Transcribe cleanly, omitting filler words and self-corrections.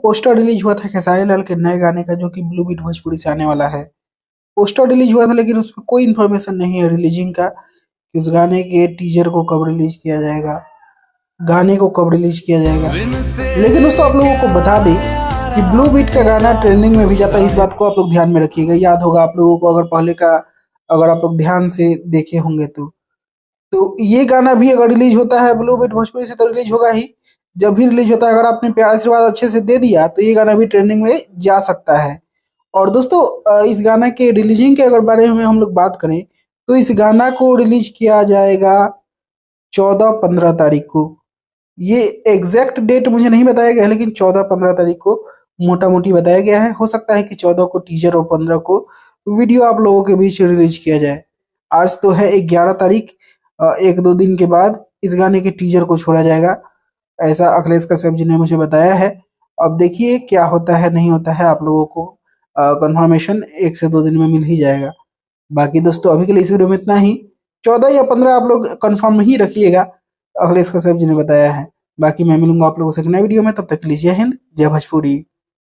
Poster release हुआ था खेसारी लाल के नए गाने का, जो कि ब्लू बीट भोजपुरी से आने वाला है। पोस्टर रिलीज हुआ था लेकिन उस पर कोई इन्फॉर्मेशन नहीं है रिलीजिंग का, कि उस गाने के टीजर को कब रिलीज किया जाएगा, गाने को कब रिलीज किया जाएगा। लेकिन दोस्तों आप लोगों को बता दें कि ब्लू बीट का गाना ट्रेंडिंग में भी जाता है, इस बात को आप लोग ध्यान में रखिएगा। याद होगा आप लोगों को, अगर पहले का अगर आप लोग ध्यान से देखे होंगे तो ये गाना भी अगर रिलीज होता है ब्लू बीट भोजपुरी से तो रिलीज होगा ही। जब भी रिलीज होता है, अगर आपने प्यार आशीर्वाद अच्छे से दे दिया तो ये गाना भी ट्रेंडिंग में जा सकता है। और दोस्तों इस गाना के रिलीजिंग के अगर बारे में हम लोग बात करें तो इस गाना को रिलीज किया जाएगा 14-15 तारीख को। ये एग्जैक्ट डेट मुझे नहीं बताया गया है, लेकिन 14-15 तारीख को मोटा मोटी बताया गया है। हो सकता है कि 14 को टीजर और 15 को वीडियो आप लोगों के बीच रिलीज किया जाए। आज तो है 11 तारीख, 1-2 दिन के बाद इस गाने के टीजर को छोड़ा जाएगा, ऐसा अखिलेश कश्यप जी ने मुझे बताया है। अब देखिए क्या होता है नहीं होता है, आप लोगों को कंफर्मेशन 1 से 2 दिन में मिल ही जाएगा। बाकी दोस्तों अभी के लिए इस वीडियो में इतना ही। 14 या 15 आप लोग कंफर्म ही रखिएगा, अखिलेश कश्यप जी ने बताया है। बाकी मैं मिलूंगा आप लोगों से एक नए वीडियो में, तब तक के लिए जय हिंद, जय भोजपुरी।